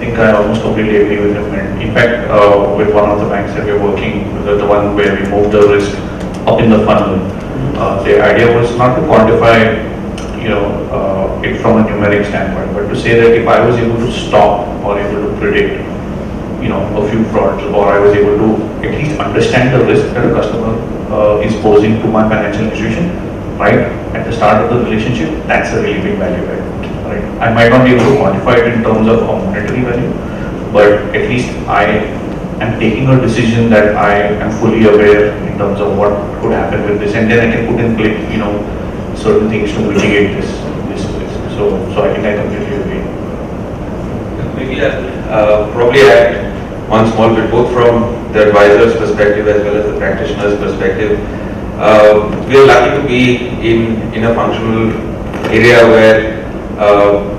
think I almost completely agree with him. And in fact, with one of the banks that we're working, the one where we moved the risk up in the funnel, the idea was not to quantify, it from a numeric standpoint, but to say that if I was able to stop or able to predict, a few frauds, or I was able to at least understand the risk that a customer is posing to my financial institution, right at the start of the relationship, that's a really big value add. Right? I might not be able to quantify it in terms of a monetary value, but at least I am taking a decision that I am fully aware in terms of what could happen with this, and then I can put in place, certain things to mitigate this risk. So I think I completely agree. Maybe I'll probably add one small bit, both from the advisor's perspective as well as the practitioner's perspective. We are lucky to be in a functional area where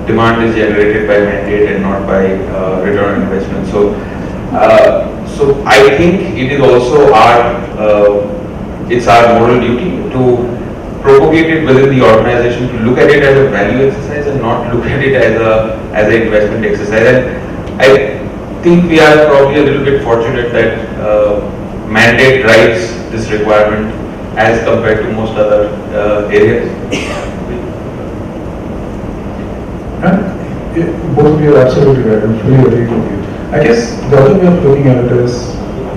demand is generated by mandate and not by return on investment. So I think it is also it's our moral duty to propagate it within the organization, to look at it as a value exercise and not look at it as an investment exercise. And I think we are probably a little bit fortunate that mandate drives this requirement as compared to most other areas. Both of you are absolutely right. I'm fully agreeing with you. I guess the other way of looking at it is,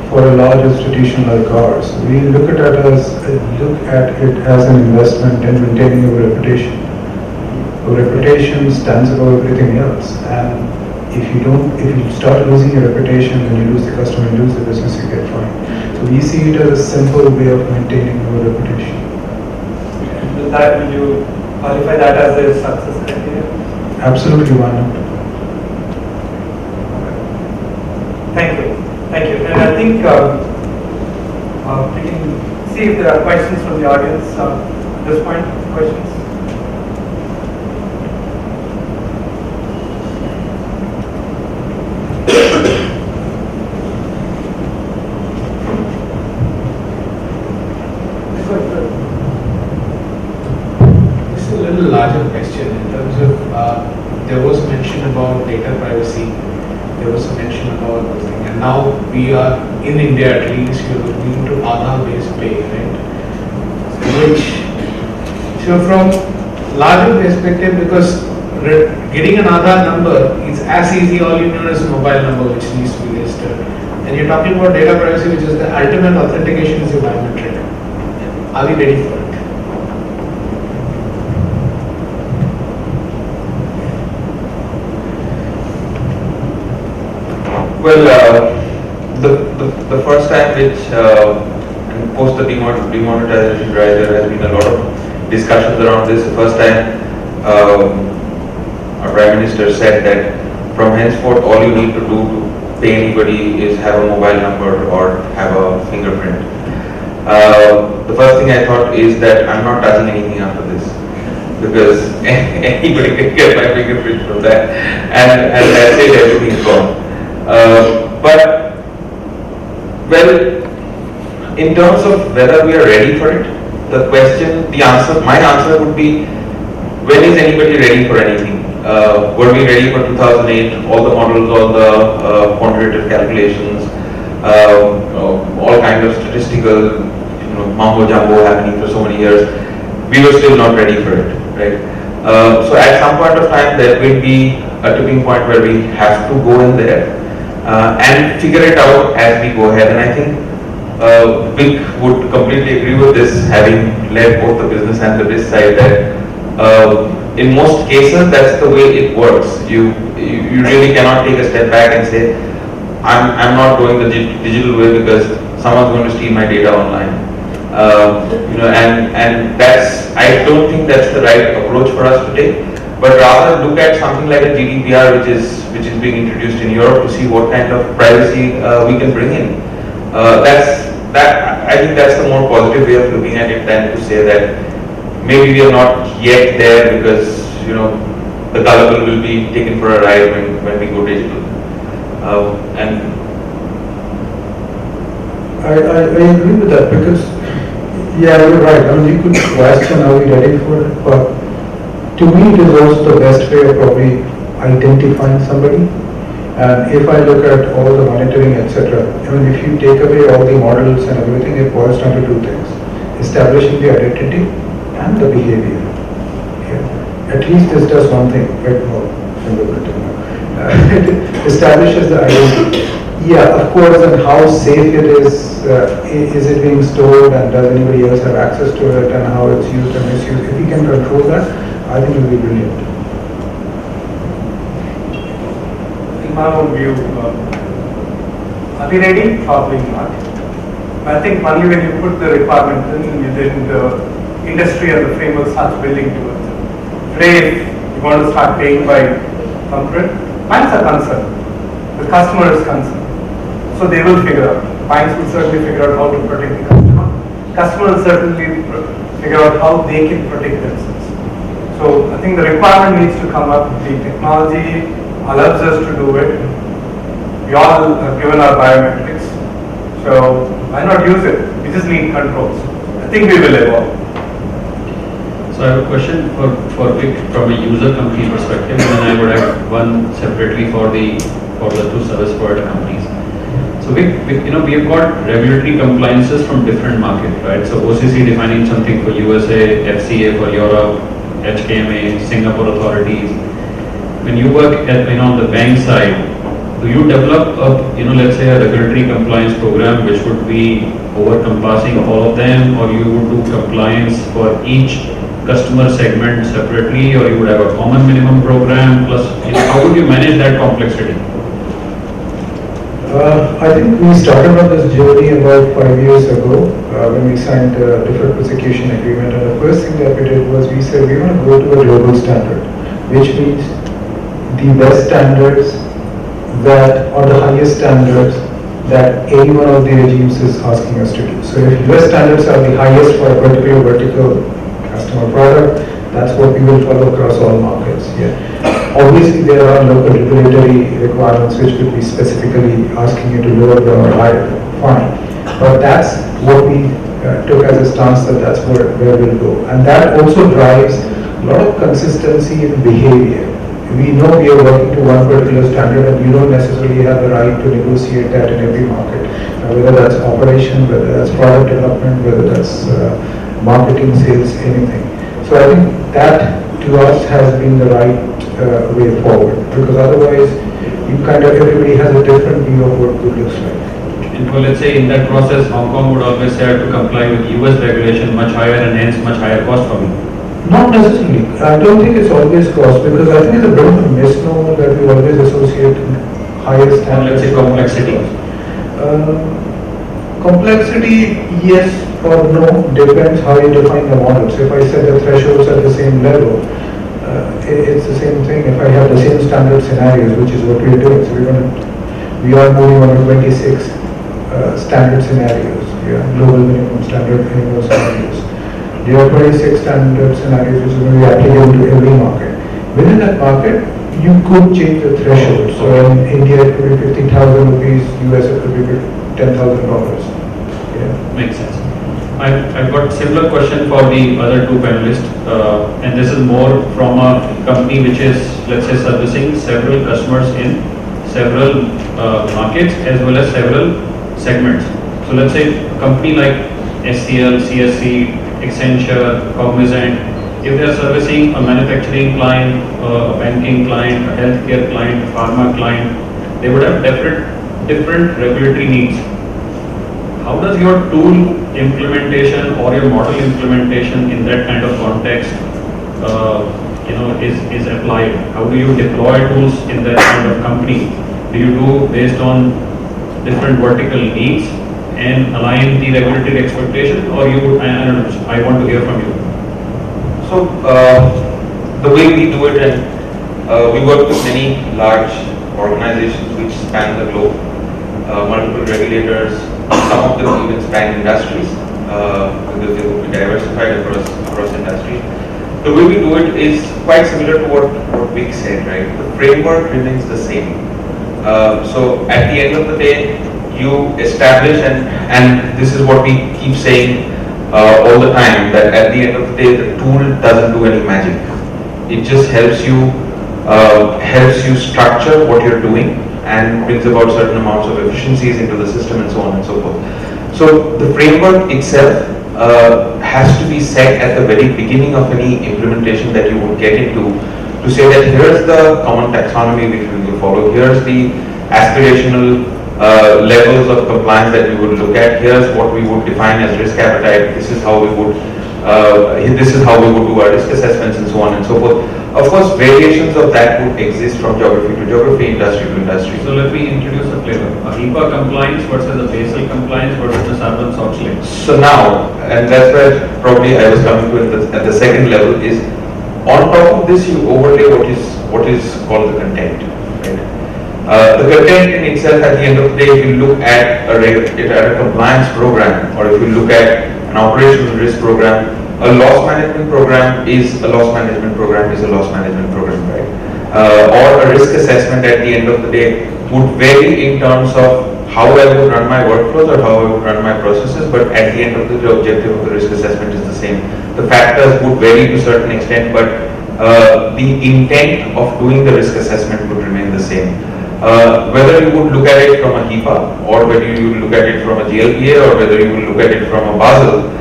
for a large institution like ours, we look at it as an investment in maintaining our reputation. Our reputation stands above everything else, and if you start losing your reputation, then you lose the customer, you lose the business, you get fined. So we see it as a simple way of maintaining our reputation. With that, will you qualify that as a success criteria? Absolutely, why not? Thank you. And I think we can see if there are questions from the audience at this point. Questions? This is a little larger question in terms of there was mention about data privacy. There was a mention about this thing, and now we are in India, at least you're looking into Aadhaar-based pay, right? So from larger perspective, because getting an Aadhaar number is as easy, all you need is a mobile number which needs to be registered. And you're talking about data privacy, which is the ultimate authentication is a biometric. Are we ready for it? Well, the first time which and post the demonetization drive, there has been a lot of discussions around this. The first time our Prime Minister said that from henceforth all you need to do to pay anybody is have a mobile number or have a fingerprint. The first thing I thought is that I'm not touching anything after this, because anybody can get my fingerprint from that, and that's it, everything's gone. But, well, in terms of whether we are ready for it, my answer would be, when is anybody ready for anything? Were we ready for 2008? All the models, all the quantitative calculations, all kinds of statistical, mumbo jumbo happening for so many years. We were still not ready for it, right? So at some point of time, there will be a tipping point where we have to go in there and figure it out as we go ahead. And I think Vic would completely agree with this, having led both the business and the risk side, that in most cases that's the way it works. You really cannot take a step back and say, I'm not going the digital way because someone's going to steal my data online. And I don't think that's the right approach for us to take, but rather look at something like a GDPR, which is being introduced in Europe, to see what kind of privacy we can bring in. I think that's the more positive way of looking at it than to say that maybe we are not yet there because the gullible will be taken for a ride when we go digital. I agree with that, because you're right. I mean, you could question, are we ready for it? But to me, it is also the best way of probably identifying somebody. And if I look at all the monitoring, etc., I mean, if you take away all the models and everything, it boils down to two things: establishing the identity and the behavior. Yeah. At least this does one thing, right? More fingerprinting. It establishes the identity. Yeah, of course, and how safe it is it being stored, and does anybody else have access to it, and how it's used and misused. If we can control that, I think it will be brilliant. In my own view, are we ready? Probably not. I think only when you put the requirement in, within the industry and the framework starts building towards it. Today, if you want to start paying by thumbprint, banks are concerned. The customer is concerned. So they will figure out. Banks will certainly figure out how to protect the customer. Customer will certainly figure out how they can protect themselves. So I think the requirement needs to come up. The technology allows us to do it. We all have given our biometrics. So why not use it? We just need controls. I think we will evolve. So I have a question for Vic from a user company perspective, and then I would have one separately for the two service provider companies. So we have got regulatory compliances from different markets, right? So OCC defining something for USA, FCA for Europe, HKMA, Singapore authorities. When you work on the bank side, do you develop let's say a regulatory compliance program which would be over-compassing all of them, or you would do compliance for each customer segment separately, or you would have a common minimum program plus, how would you manage that complexity? I think we started on this journey about 5 years ago when we signed a deferred prosecution agreement, and the first thing that we did was we said we want to go to a global standard, which means the best standards that are the highest standards that any one of the regimes is asking us to do. So if US standards are the highest for a particular vertical customer product, that's what we will follow across all markets. Yeah. Obviously, there are local regulatory requirements which could be specifically asking you to lower them or higher, fine. But that's what we took as a stance, that that's where we'll go. And that also drives a lot of consistency in behavior. We know we are working to one particular standard, and you don't necessarily have the right to negotiate that in every market, whether that's operation, whether that's product development, whether that's marketing, sales, anything. So I think that to us has been the right way forward, because otherwise everybody has a different view of what good looks like. And for, let's say, in that process, Hong Kong would always say to comply with US regulation much higher and hence much higher cost for me. Not necessarily. I don't think it's always cost, because I think it's a bit of a misnomer that we always associate higher standards. Let's say complexity. Complexity, yes or no, depends how you define the models. If I set the thresholds at the same level, it's the same thing. If I have the same standard scenarios, which is what we are doing, so we are moving on to 26 standard scenarios, global minimum standard minimum scenarios. There are 26 standard scenarios which are going to be applicable to every market. Within that market, you could change the threshold. So in India, it could be 50,000 rupees, US, it could be $10,000. Makes sense. I've got similar question for the other two panelists, and this is more from a company which is, let's say, servicing several customers in several markets as well as several segments. So let's say a company like SCL, CSC, Accenture, Cognizant, if they are servicing a manufacturing client, a banking client, a healthcare client, a pharma client, they would have different regulatory needs. How does your tool implementation or your model implementation in that kind of context, is applied? How do you deploy tools in that kind of company? Do you do based on different vertical needs and align the regulatory expectation, or I don't know, I want to hear from you. So the way we do it, and we work with many large organizations which span the globe, multiple regulators, some of them even span industries, because they would be diversified across industries. The way we do it is quite similar to what Vic said, right? The framework remains the same. So at the end of the day, you establish, and this is what we keep saying all the time, that at the end of the day, the tool doesn't do any magic. It just helps you structure what you're doing and brings about certain amounts of efficiencies into the system and so on and so forth. So the framework itself has to be set at the very beginning of any implementation that you would get into, to say that here's the common taxonomy which we will follow, here's the aspirational levels of compliance that we would look at, here's what we would define as risk appetite, this is how we would do our risk assessments and so on and so forth. Of course, variations of that would exist from geography to geography, industry to industry. So let me introduce a flavor. A HIPAA compliance versus the Basel compliance versus the Sarbanes-Oxley. So now, and that's where probably I was coming to at the second level, is on top of this you overlay what is called the content. Right? The content in itself, at the end of the day, if you look at a compliance program, or if you look at an operational risk program, a loss management program is a loss management program, right? Or a risk assessment at the end of the day would vary in terms of how I would run my workflows or how I would run my processes, but at the end of the objective of the risk assessment is the same. The factors would vary to a certain extent, but the intent of doing the risk assessment would remain the same. Whether you would look at it from a HIPAA, or whether you would look at it from a GLPA, or whether you would look at it from a Basel,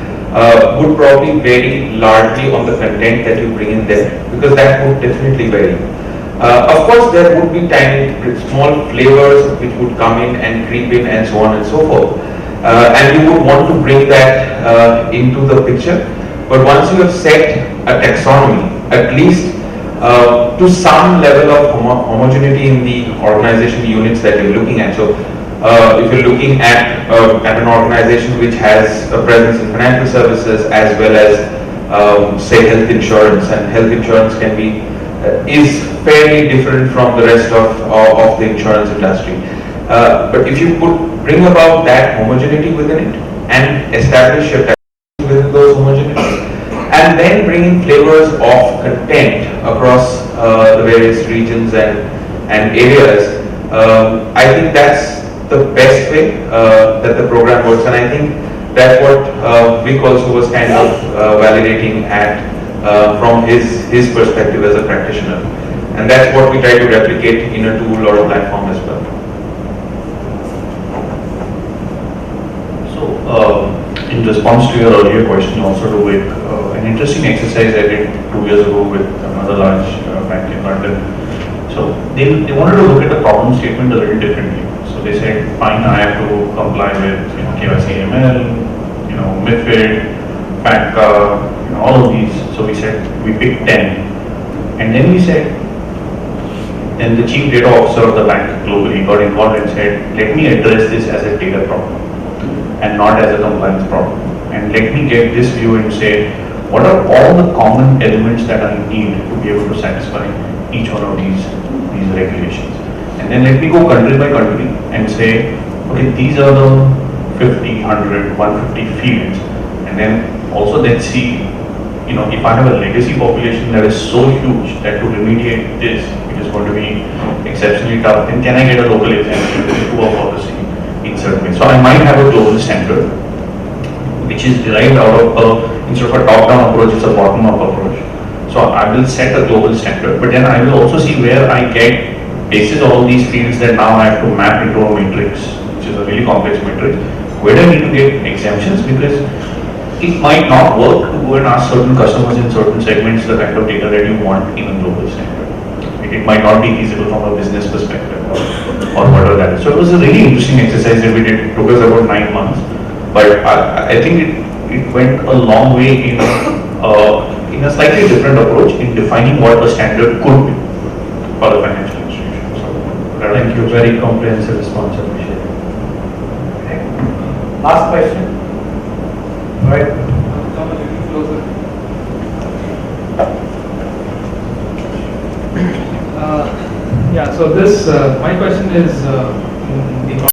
would probably vary largely on the content that you bring in there, because that would definitely vary. Of course, there would be tiny, small flavors which would come in and creep in and so on and so forth. And you would want to bring that into the picture. But once you have set a taxonomy, at least to some level of homogeneity in the organization units that you're looking at. So if you're looking at an organization which has a presence in financial services as well as say health insurance, and health insurance can be is fairly different from the rest of the insurance industry. But if you could bring about that homogeneity within it and establish your taxonomy within those homogeneities, and then bring in flavors of content across the various regions and areas, I think that's the best way that the program works, and I think that's what Vic also was kind of validating at from his perspective as a practitioner, and that's what we try to replicate in a tool or a platform as well. So, in response to your earlier question, also to Vic, an interesting exercise I did 2 years ago with another large bank in London. So they wanted to look at the problem statement a little differently. So they said, fine, I have to comply with KYC ML, MiFID, FATCA, all of these. So we said, we picked 10. And then we said, then the chief data officer of the bank globally got involved and said, let me address this as a data problem and not as a compliance problem. And let me get this view and say, what are all the common elements that I need to be able to satisfy each one of these regulations? And then let me go country by country and say, okay, these are the 50, 100, 150 fields. And then also let's see, if I have a legacy population that is so huge that to remediate this, it is going to be exceptionally tough, then can I get a local exemption to a policy in certain ways? So I might have a global standard, which is derived out of instead of a top-down approach, it's a bottom-up approach. So I will set a global standard, but then I will also see where I get basis all these fields that now I have to map into a matrix, which is a really complex matrix. Where do I need to get exemptions? Because it might not work to go and ask certain customers in certain segments the kind of data that you want in a global standard. It might not be feasible from a business perspective or whatever that is. So it was a really interesting exercise that we did. It took us about 9 months, but I think it went a long way in a slightly different approach in defining what a standard could be for the financial institution. So, Thank you, very comprehensive response, I appreciate it. Okay. Last question. All right. Come a little closer. Yeah, so this, my question is, in the